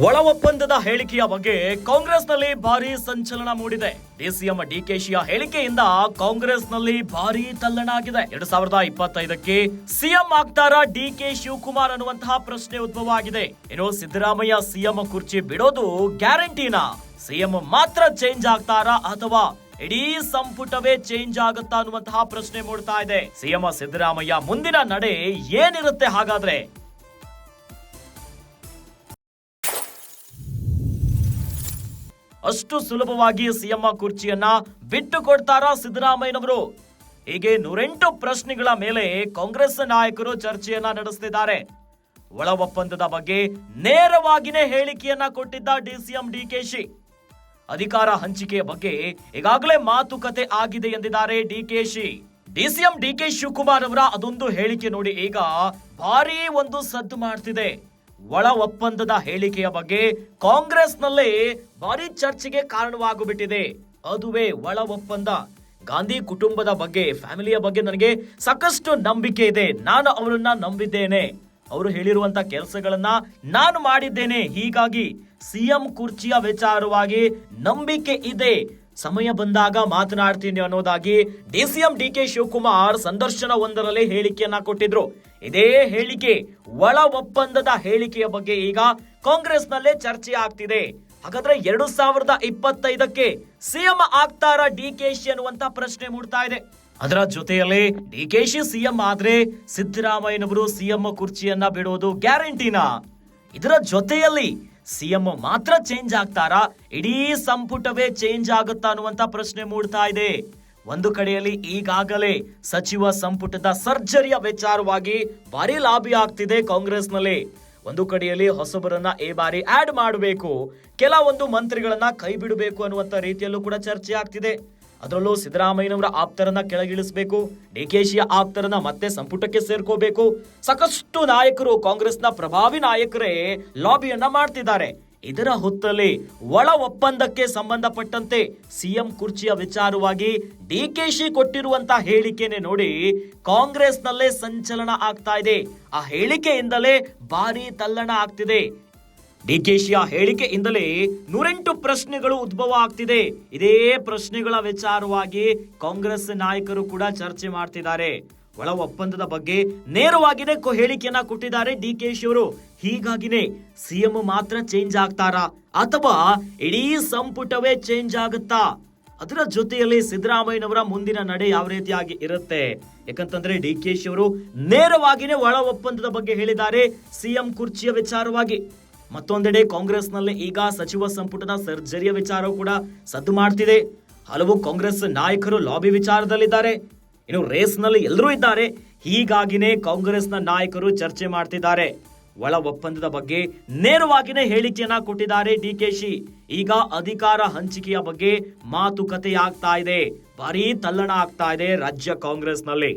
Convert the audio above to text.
ಒಳ ಒಪ್ಪಂದದ ಹೇಳಿಕೆಯ ಬಗ್ಗೆ ಕಾಂಗ್ರೆಸ್ನಲ್ಲಿ ಭಾರಿ ಸಂಚಲನ ಮೂಡಿದೆ. ಡಿಸಿಎಂ ಡಿಕೆಶಿಯ ಹೇಳಿಕೆಯಿಂದ ಕಾಂಗ್ರೆಸ್ನಲ್ಲಿ ಭಾರಿ ತಲ್ಲಣ ಆಗಿದೆ. 2025ಕ್ಕೆ ಸಿಎಂ ಆಗ್ತಾರಾ ಡಿಕೆ ಶಿವಕುಮಾರ್ ಅನ್ನುವಂತಹ ಪ್ರಶ್ನೆ ಉದ್ಭವ ಆಗಿದೆ. ಇನ್ನು ಸಿದ್ದರಾಮಯ್ಯ ಸಿಎಂ ಕುರ್ಚಿ ಬಿಡೋದು ಗ್ಯಾರಂಟಿನಾ? ಸಿಎಂ ಮಾತ್ರ ಚೇಂಜ್ ಆಗ್ತಾರಾ ಅಥವಾ ಇಡೀ ಸಂಪುಟವೇ ಚೇಂಜ್ ಆಗುತ್ತಾ ಅನ್ನುವಂತಹ ಪ್ರಶ್ನೆ ಮೂಡ್ತಾ ಇದೆ. ಸಿಎಂ ಸಿದ್ದರಾಮಯ್ಯ ಮುಂದಿನ ನಡೆ ಏನಿರುತ್ತೆ ಹಾಗಾದ್ರೆ? ಅಷ್ಟು ಸುಲಭವಾಗಿ ಸಿಎಂ ಕುರ್ಚಿಯನ್ನ ಬಿಟ್ಟು ಕೊಡ್ತಾರಾ ಸಿದ್ದರಾಮಯ್ಯನವರು? ಹೀಗೆ 108 ಪ್ರಶ್ನೆಗಳ ಮೇಲೆ ಕಾಂಗ್ರೆಸ್ ನಾಯಕರು ಚರ್ಚೆಯನ್ನ ನಡೆಸುತ್ತಿದ್ದಾರೆ. ಒಳ ಒಪ್ಪಂದದ ಬಗ್ಗೆ ನೇರವಾಗಿಯೇ ಹೇಳಿಕೆಯನ್ನ ಕೊಟ್ಟಿದ್ದ ಡಿಸಿಎಂ ಡಿಕೆಶಿ. ಅಧಿಕಾರ ಹಂಚಿಕೆಯ ಬಗ್ಗೆ ಈಗಾಗಲೇ ಮಾತುಕತೆ ಆಗಿದೆ ಎಂದಿದ್ದಾರೆ ಡಿಕೆಶಿ. ಡಿಸಿಎಂ ಡಿಕೆ ಶಿವಕುಮಾರ್ ಅವರ ಅದೊಂದು ಹೇಳಿಕೆ ನೋಡಿ ಈಗ ಭಾರಿ ಒಂದು ಸದ್ದು ಮಾಡ್ತಿದೆ. ಒಳ ಒಪ್ಪಂದದ ಹೇಳಿಕೆಯ ಬಗ್ಗೆ ಕಾಂಗ್ರೆಸ್ನಲ್ಲೇ ಭಾರಿ ಚರ್ಚೆಗೆ ಕಾರಣವಾಗುಬಿಟ್ಟಿದೆ. ಅದುವೇ ಒಳ ಒಪ್ಪಂದ. ಗಾಂಧಿ ಕುಟುಂಬದ ಬಗ್ಗೆ, ಫ್ಯಾಮಿಲಿಯ ಬಗ್ಗೆ ನನಗೆ ಸಾಕಷ್ಟು ನಂಬಿಕೆ ಇದೆ. ನಾನು ಅವರನ್ನ ನಂಬಿದ್ದೇನೆ. ಅವರು ಹೇಳಿರುವಂತ ಕೆಲಸಗಳನ್ನ ನಾನು ಮಾಡಿದ್ದೇನೆ. ಹೀಗಾಗಿ ಸಿಎಂ ಕುರ್ಚಿಯ ವಿಚಾರವಾಗಿ ನಂಬಿಕೆ ಇದೆ. ಸಮಯ ಬಂದಾಗ ಮಾತನಾಡ್ತೀನಿ ಅನ್ನೋದಾಗಿ ಡಿಸಿಎಂ ಡಿಕೆ ಶಿವಕುಮಾರ್ ಸಂದರ್ಶನ ಒಂದರಲ್ಲಿ ಹೇಳಿಕೆಯನ್ನ ಕೊಟ್ಟಿದ್ರು. ಇದೇ ಹೇಳಿಕೆ ಒಳ ಒಪ್ಪಂದದ ಹೇಳಿಕೆಯ ಬಗ್ಗೆ ಈಗ ಕಾಂಗ್ರೆಸ್ನಲ್ಲೇ ಚರ್ಚೆ ಆಗ್ತಿದೆ. ಹಾಗಾದ್ರೆ 2025ಕ್ಕೆ ಸಿಎಂ ಆಗ್ತಾರಾ ಡಿಕೆಶಿ ಅನ್ನುವಂತ ಪ್ರಶ್ನೆ ಮೂಡ್ತಾ ಇದೆ. ಅದರ ಜೊತೆಯಲ್ಲಿ ಡಿಕೆಶಿ ಸಿಎಂ ಆದ್ರೆ ಸಿದ್ದರಾಮಯ್ಯನವರು ಸಿಎಂ ಕುರ್ಚಿಯನ್ನ ಬಿಡೋದು ಗ್ಯಾರಂಟಿನಾ? ಇದರ ಜೊತೆಯಲ್ಲಿ ಸಿಎಂ ಮಾತ್ರ ಚೇಂಜ್ ಆಗ್ತಾರಾ, ಇಡೀ ಸಂಪುಟವೇ ಚೇಂಜ್ ಆಗುತ್ತಾ ಅನ್ನುವಂತ ಪ್ರಶ್ನೆ ಮೂಡ್ತಾ ಇದೆ. ಒಂದು ಕಡೆಯಲ್ಲಿ ಈಗಾಗಲೇ ಸಚಿವ ಸಂಪುಟದ ಸರ್ಜರಿಯ ವಿಚಾರವಾಗಿ ಭಾರಿ ಲಾಬಿ ಆಗ್ತಿದೆ ಕಾಂಗ್ರೆಸ್ನಲ್ಲಿ. ಒಂದು ಕಡೆಯಲ್ಲಿ ಹೊಸಬರನ್ನ ಈ ಬಾರಿ ಆಡ್ ಮಾಡಬೇಕು, ಕೆಲವೊಂದು ಮಂತ್ರಿಗಳನ್ನ ಕೈ ಬಿಡಬೇಕು ಅನ್ನುವಂತ ರೀತಿಯಲ್ಲೂ ಕೂಡ ಚರ್ಚೆ ಆಗ್ತಿದೆ. ಅದರಲ್ಲೂ ಸಿದ್ದರಾಮಯ್ಯನವರ ಆಪ್ತರನ್ನ ಕೆಳಗಿಳಿಸಬೇಕು, ಡಿಕೆಶಿಯ ಆಪ್ತರನ್ನ ಮತ್ತೆ ಸಂಪುಟಕ್ಕೆ ಸೇರ್ಕೋಬೇಕು. ಸಾಕಷ್ಟು ನಾಯಕರು, ಕಾಂಗ್ರೆಸ್ನ ಪ್ರಭಾವಿ ನಾಯಕರೇ ಲಾಬಿಯನ್ನ ಮಾಡ್ತಿದ್ದಾರೆ. ಇದರ ಹೊತ್ತಲ್ಲಿ ಒಳ ಒಪ್ಪಂದಕ್ಕೆ ಸಂಬಂಧಪಟ್ಟಂತೆ ಸಿಎಂ ಕುರ್ಚಿಯ ವಿಚಾರವಾಗಿ ಡಿಕೆಶಿ ಕೊಟ್ಟಿರುವಂತ ಹೇಳಿಕೆನೆ ನೋಡಿ ಕಾಂಗ್ರೆಸ್ನಲ್ಲೇ ಸಂಚಲನ ಆಗ್ತಾ ಇದೆ. ಆ ಹೇಳಿಕೆಯಿಂದಲೇ ಭಾರಿ ತಲ್ಲಣ ಆಗ್ತಿದೆ. ಡಿಕೆಶಿಯ ಹೇಳಿಕೆಯಿಂದಲೇ 108 ಪ್ರಶ್ನೆಗಳು ಉದ್ಭವ ಆಗ್ತಿದೆ. ಇದೇ ಪ್ರಶ್ನೆಗಳ ವಿಚಾರವಾಗಿ ಕಾಂಗ್ರೆಸ್ ನಾಯಕರು ಕೂಡ ಚರ್ಚೆ ಮಾಡ್ತಿದ್ದಾರೆ. ಒಳ ಒಪ್ಪಂದದ ಬಗ್ಗೆ ನೇರವಾಗಿನೇ ಹೇಳಿಕೆಯನ್ನ ಕೊಟ್ಟಿದ್ದಾರೆ ಡಿಕೆಶಿ ಅವರು. ಹೀಗಾಗಿನೇ ಸಿಎಂ ಮಾತ್ರ ಚೇಂಜ್ ಆಗ್ತಾರಾ ಅಥವಾ ಇಡೀ ಸಂಪುಟವೇ ಚೇಂಜ್ ಆಗುತ್ತಾ? ಅದರ ಜೊತೆಯಲ್ಲಿ ಸಿದ್ದರಾಮಯ್ಯನವರ ಮುಂದಿನ ನಡೆ ಯಾವ ರೀತಿಯಾಗಿ ಇರುತ್ತೆ? ಯಾಕಂತಂದ್ರೆ ಡಿಕೆಶಿ ಅವರು ನೇರವಾಗಿನೇ ಒಳ ಒಪ್ಪಂದದ ಬಗ್ಗೆ ಹೇಳಿದ್ದಾರೆ ಸಿಎಂ ಕುರ್ಚಿಯ ವಿಚಾರವಾಗಿ. ಮತ್ತೊಂದೆಡೆ ಕಾಂಗ್ರೆಸ್ನಲ್ಲಿ ಈಗ ಸಚಿವ ಸಂಪುಟದ ಸರ್ಜರಿಯ ವಿಚಾರವೂ ಕೂಡ ಸದ್ದು ಮಾಡ್ತಿದೆ. ಹಲವು ಕಾಂಗ್ರೆಸ್ ನಾಯಕರು ಲಾಬಿ ವಿಚಾರದಲ್ಲಿದ್ದಾರೆ. ಇನ್ನು ರೇಸ್ ನಲ್ಲಿ ಎಲ್ಲರೂ ಇದ್ದಾರೆ. ಹೀಗಾಗಿನೇ ಕಾಂಗ್ರೆಸ್ನ ನಾಯಕರು ಚರ್ಚೆ ಮಾಡ್ತಿದ್ದಾರೆ. ಒಳ ಒಪ್ಪಂದದ ಬಗ್ಗೆ ನೇರವಾಗಿನೇ ಹೇಳಿಕೆಯನ್ನ ಕೊಟ್ಟಿದ್ದಾರೆ ಡಿಕೆಶಿ. ಈಗ ಅಧಿಕಾರ ಹಂಚಿಕೆಯ ಬಗ್ಗೆ ಮಾತುಕತೆ ಆಗ್ತಾ ಇದೆ. ಭಾರೀ ತಲ್ಲಣ ಆಗ್ತಾ ಇದೆ ರಾಜ್ಯ ಕಾಂಗ್ರೆಸ್ನಲ್ಲಿ.